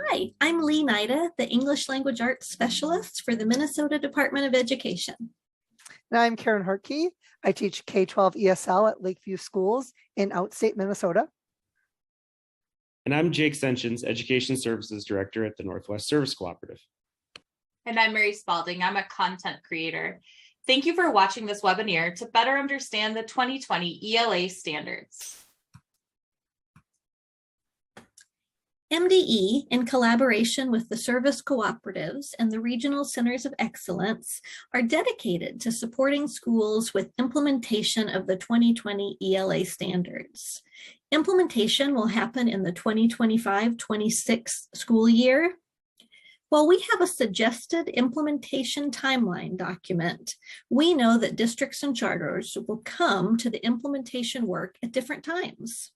Hi, I'm Lee Nida, the English Language Arts Specialist for the Minnesota Department of Education. And I'm Karen Hartke. I teach K-12 ESL at Lakeview Schools in outstate Minnesota. And I'm Jake Senchins, Education Services Director at the Northwest Service Cooperative. And I'm Mary Spalding. I'm a content creator. Thank you for watching this webinar to better understand the 2020 ELA standards. MDE, in collaboration with the service cooperatives and the regional centers of excellence, are dedicated to supporting schools with implementation of the 2020 ELA standards. Implementation will happen in the 2025-26 school year. While we have a suggested implementation timeline document, we know that districts and charters will come to the implementation work at different times.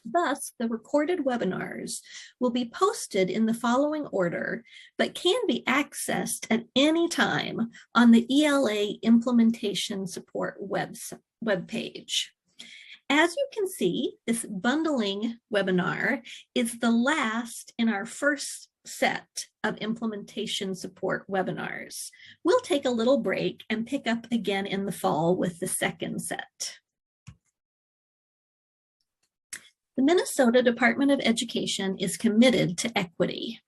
Thus, the recorded webinars will be posted in the following order, but can be accessed at any time on the ELA Implementation Support webpage. As you can see, this bundling webinar is the last in our first set of implementation support webinars. We'll take a little break and pick up again in the fall with the second set. The Minnesota Department of Education is committed to equity.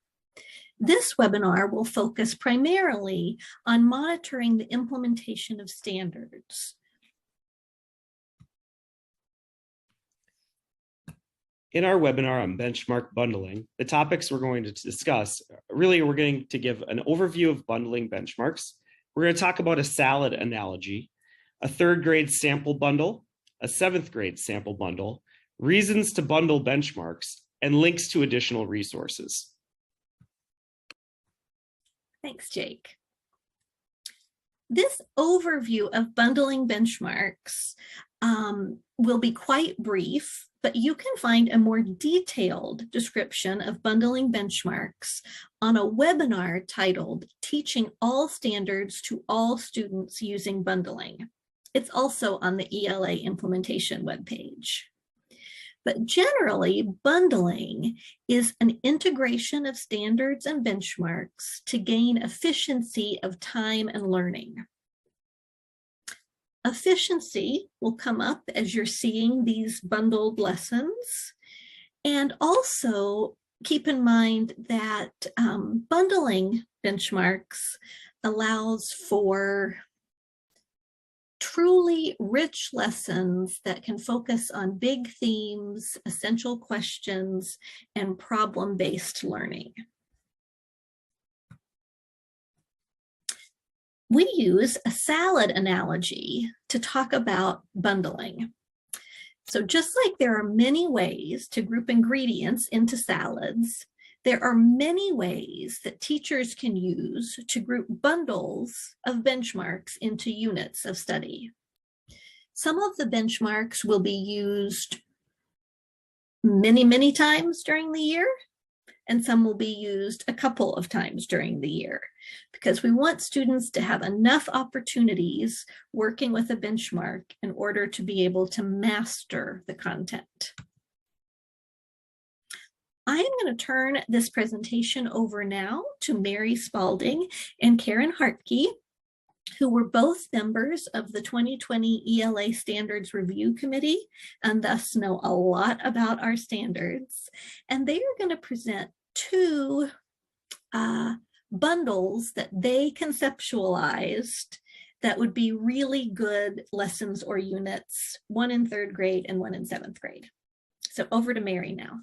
This webinar will focus primarily on monitoring the implementation of standards. In our webinar on benchmark bundling, the topics we're going to discuss, we're going to give an overview of bundling benchmarks. We're going to talk about a salad analogy, a third grade sample bundle, a seventh grade sample bundle, reasons to bundle benchmarks, and links to additional resources. Thanks, Jake. This overview of bundling benchmarks will be quite brief, but you can find a more detailed description of bundling benchmarks on a webinar titled Teaching All Standards to All Students Using Bundling. It's also on the ELA implementation webpage. But generally, bundling is an integration of standards and benchmarks to gain efficiency of time and learning. Efficiency will come up as you're seeing these bundled lessons. And also keep in mind that bundling benchmarks allows for truly rich lessons that can focus on big themes, essential questions, and problem-based learning. We use a salad analogy to talk about bundling. So just like there are many ways to group ingredients into salads, there are many ways that teachers can use to group bundles of benchmarks into units of study. Some of the benchmarks will be used many times during the year, and some will be used a couple of times during the year, because we want students to have enough opportunities working with a benchmark in order to be able to master the content. I am going to turn this presentation over now to Mary Spalding and Karen Hartke, who were both members of the 2020 ELA Standards Review Committee and thus know a lot about our standards. And they are going to present two bundles that they conceptualized that would be really good lessons or units, one in third grade and one in seventh grade. So over to Mary now.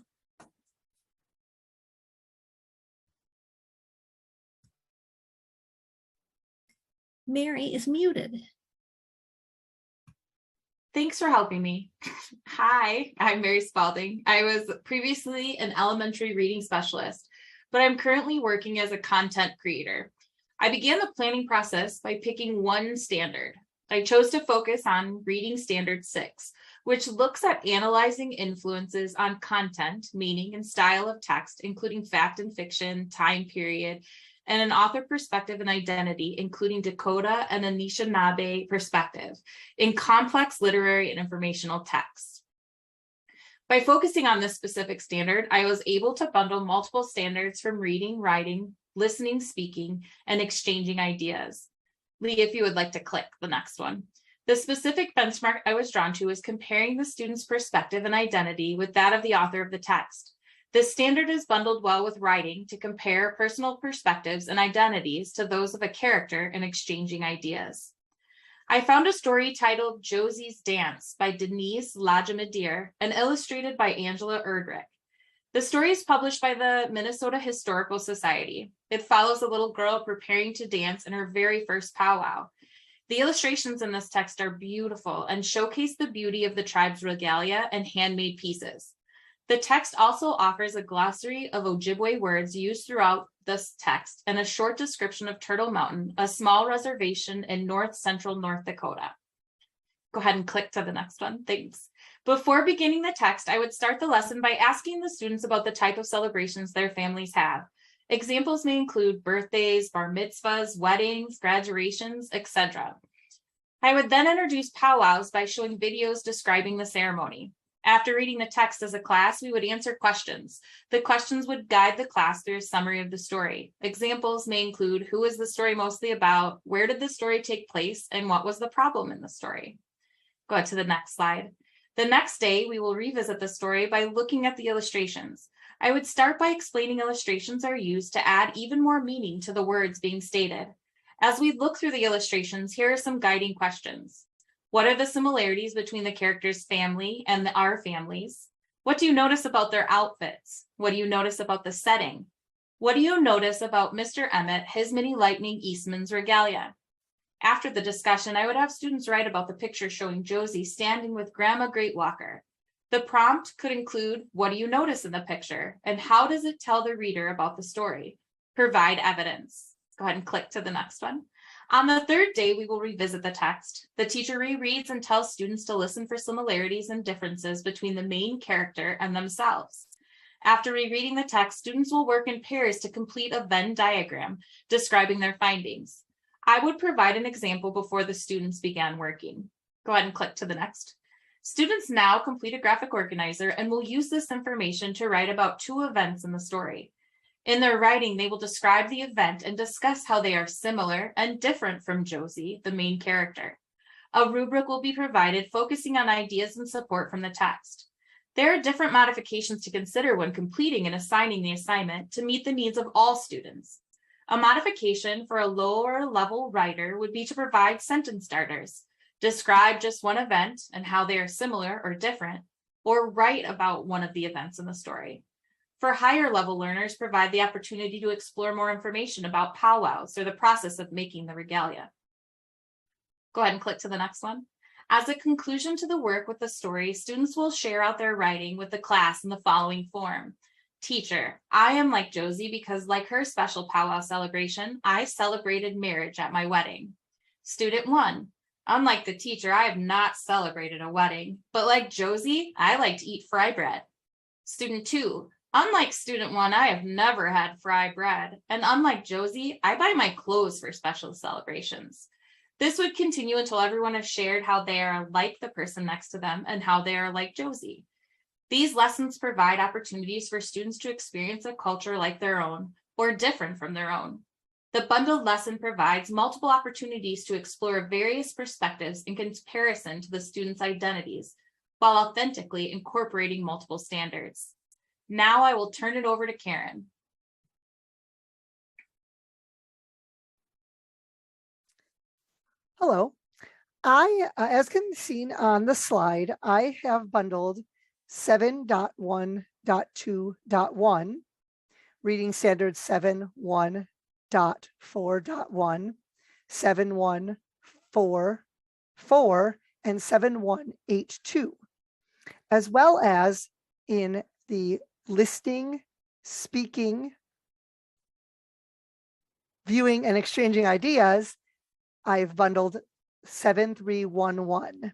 Mary is muted. Thanks for helping me. Hi, I'm Mary Spalding. I was previously an elementary reading specialist, but I'm currently working as a content creator. I began the planning process by picking one standard. I chose to focus on Reading Standard 6, which looks at analyzing influences on content, meaning, and style of text, including fact and fiction, time period, and an author perspective and identity, including Dakota and Anishinaabe perspective, in complex literary and informational texts. By focusing on this specific standard, I was able to bundle multiple standards from reading, writing, listening, speaking, and exchanging ideas. Lee, if you would like to click the next one. The specific benchmark I was drawn to is comparing the student's perspective and identity with that of the author of the text. This standard is bundled well with writing to compare personal perspectives and identities to those of a character and exchanging ideas. I found a story titled Josie's Dance by Denise Lajamadier and illustrated by Angela Erdrich. The story is published by the Minnesota Historical Society. It follows a little girl preparing to dance in her very first powwow. The illustrations in this text are beautiful and showcase the beauty of the tribe's regalia and handmade pieces. The text also offers a glossary of Ojibwe words used throughout this text and a short description of Turtle Mountain, a small reservation in north-central North Dakota. Go ahead and click to the next one. Thanks. Before beginning the text, I would start the lesson by asking the students about the type of celebrations their families have. Examples may include birthdays, bar mitzvahs, weddings, graduations, etc. I would then introduce powwows by showing videos describing the ceremony. After reading the text as a class, we would answer questions. The questions would guide the class through a summary of the story. Examples may include who is the story mostly about, where did the story take place, and what was the problem in the story. Go ahead to the next slide. The next day, we will revisit the story by looking at the illustrations. I would start by explaining illustrations are used to add even more meaning to the words being stated. As we look through the illustrations, here are some guiding questions. What are the similarities between the character's family and our families? What do you notice about their outfits? What do you notice about the setting? What do you notice about Mr. Emmett, his mini Lightning Eastman's regalia? After the discussion, I would have students write about the picture showing Josie standing with Grandma Greatwalker. The prompt could include, what do you notice in the picture? And how does it tell the reader about the story? Provide evidence. Go ahead and click to the next one. On the third day, we will revisit the text. The teacher rereads and tells students to listen for similarities and differences between the main character and themselves. After rereading the text, students will work in pairs to complete a Venn diagram describing their findings. I would provide an example before the students began working. Go ahead and click to the next. Students now complete a graphic organizer and will use this information to write about 2 events in the story. In their writing, they will describe the event and discuss how they are similar and different from Josie, the main character. A rubric will be provided focusing on ideas and support from the text. There are different modifications to consider when completing and assigning the assignment to meet the needs of all students. A modification for a lower level writer would be to provide sentence starters, describe just one event and how they are similar or different, or write about one of the events in the story. For higher level learners, provide the opportunity to explore more information about powwows or the process of making the regalia. Go ahead and click to the next one. As a conclusion to the work with the story, students will share out their writing with the class in the following form. Teacher, I am like Josie because like her special powwow celebration, I celebrated marriage at my wedding. Student 1, unlike the teacher, I have not celebrated a wedding, but like Josie, I like to eat fry bread. Student 2, unlike student 1, I have never had fry bread, and unlike Josie, I buy my clothes for special celebrations. This would continue until everyone has shared how they are like the person next to them and how they are like Josie. These lessons provide opportunities for students to experience a culture like their own or different from their own. The bundled lesson provides multiple opportunities to explore various perspectives in comparison to the students' identities, while authentically incorporating multiple standards. Now I will turn it over to Karen. Hello. As can be seen on the slide, I have bundled 7.1.2.1, reading standards 7.1.4.1, 7.1.4.4, and 7.1.8.2, as well as in the listening, speaking, viewing, and exchanging ideas, I've bundled 7.3.1.1.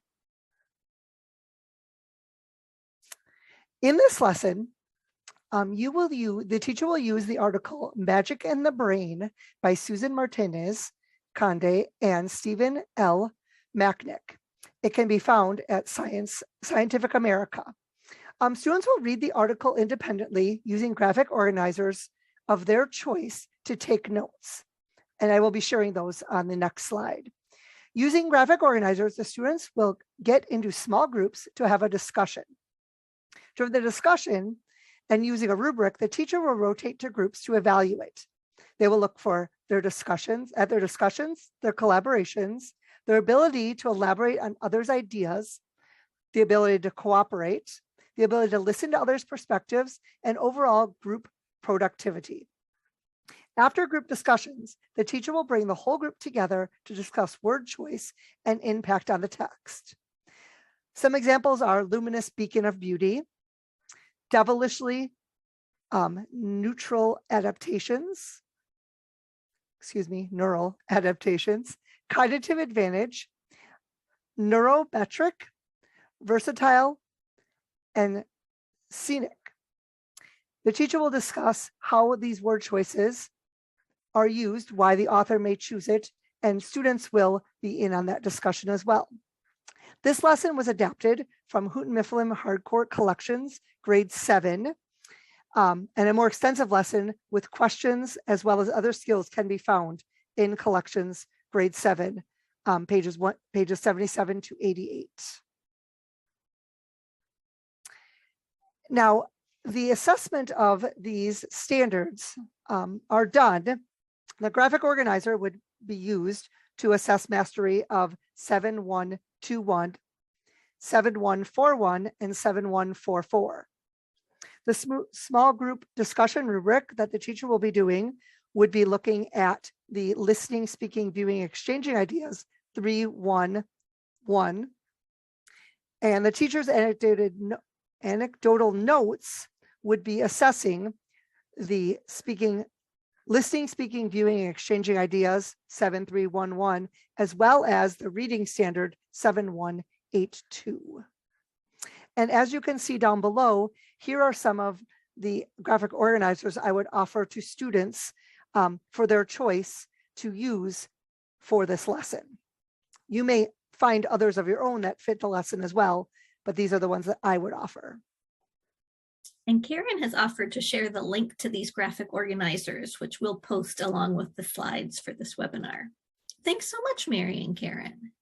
In this lesson, the teacher will use the article Magic and the Brain by Susan Martinez Conde and Stephen L. Macknick. It can be found at Scientific America. Students will read the article independently using graphic organizers of their choice to take notes. And I will be sharing those on the next slide. Using graphic organizers, the students will get into small groups to have a discussion. During the discussion and using a rubric, the teacher will rotate to groups to evaluate. They will look for their discussions, their collaborations, their ability to elaborate on others' ideas, the ability to cooperate, the ability to listen to others' perspectives, and overall group productivity. After group discussions, the teacher will bring the whole group together to discuss word choice and impact on the text. Some examples are luminous beacon of beauty, devilishly neural adaptations, cognitive advantage, neurometric, versatile, and scenic. The teacher will discuss how these word choices are used, why the author may choose it, and students will be in on that discussion as well. This lesson was adapted from Houghton Mifflin Hardcourt Collections, grade 7, and a more extensive lesson with questions as well as other skills can be found in Collections, grade 7, pages 77 to 88. Now, the assessment of these standards are done. The graphic organizer would be used to assess mastery of 7121, 7141, and 7144. The small group discussion rubric that the teacher will be doing would be looking at the listening, speaking, viewing, exchanging ideas 311. And the teacher's anecdotal notes would be assessing the listening, speaking, viewing, and exchanging ideas 7311, as well as the reading standard 7182. And as you can see down below, here are some of the graphic organizers I would offer to students for their choice to use for this lesson. You may find others of your own that fit the lesson as well, but these are the ones that I would offer. And Karen has offered to share the link to these graphic organizers, which we'll post along with the slides for this webinar. Thanks so much, Mary and Karen.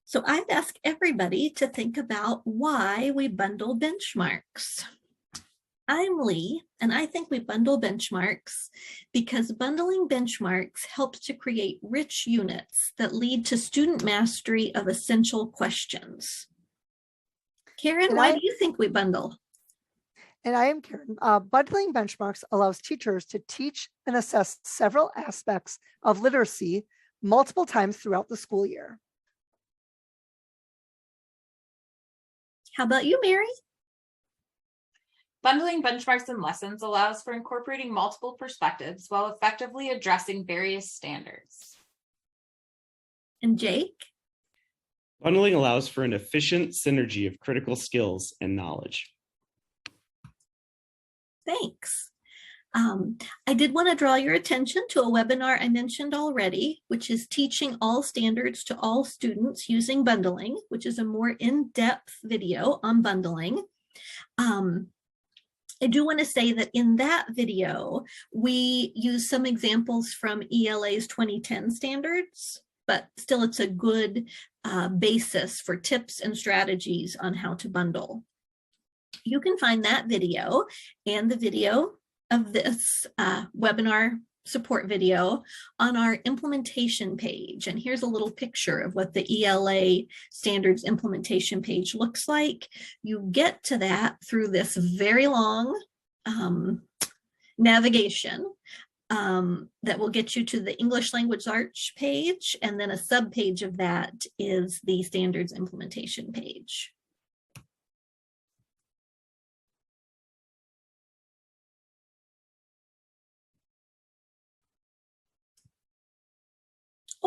So I've asked everybody to think about why we bundle benchmarks. I'm Lee, and I think we bundle benchmarks because bundling benchmarks helps to create rich units that lead to student mastery of essential questions. Karen, why do you think we bundle? And I am Karen. Bundling benchmarks allows teachers to teach and assess several aspects of literacy multiple times throughout the school year. How about you, Mary? Bundling benchmarks and lessons allows for incorporating multiple perspectives while effectively addressing various standards. And Jake? Bundling allows for an efficient synergy of critical skills and knowledge. Thanks. I did want to draw your attention to a webinar I mentioned already, which is Teaching All Standards to All Students Using Bundling, which is a more in-depth video on bundling. I do want to say that in that video, we use some examples from ELA's 2010 standards, but still it's a good basis for tips and strategies on how to bundle. You can find that video and the video of this webinar support video on our implementation page. And here's a little picture of what the ELA standards implementation page looks like. You get to that through this very long navigation that will get you to the English Language Arts page. And then a sub-page of that is the standards implementation page.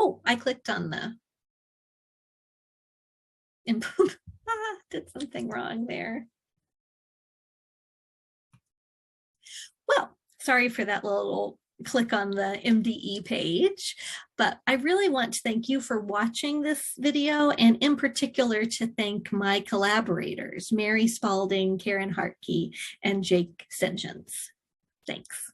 Oh, I clicked on the did something wrong there. Well, sorry for that little click on the MDE page. But I really want to thank you for watching this video, and in particular to thank my collaborators, Mary Spalding, Karen Hartke, and Jake Sengens. Thanks.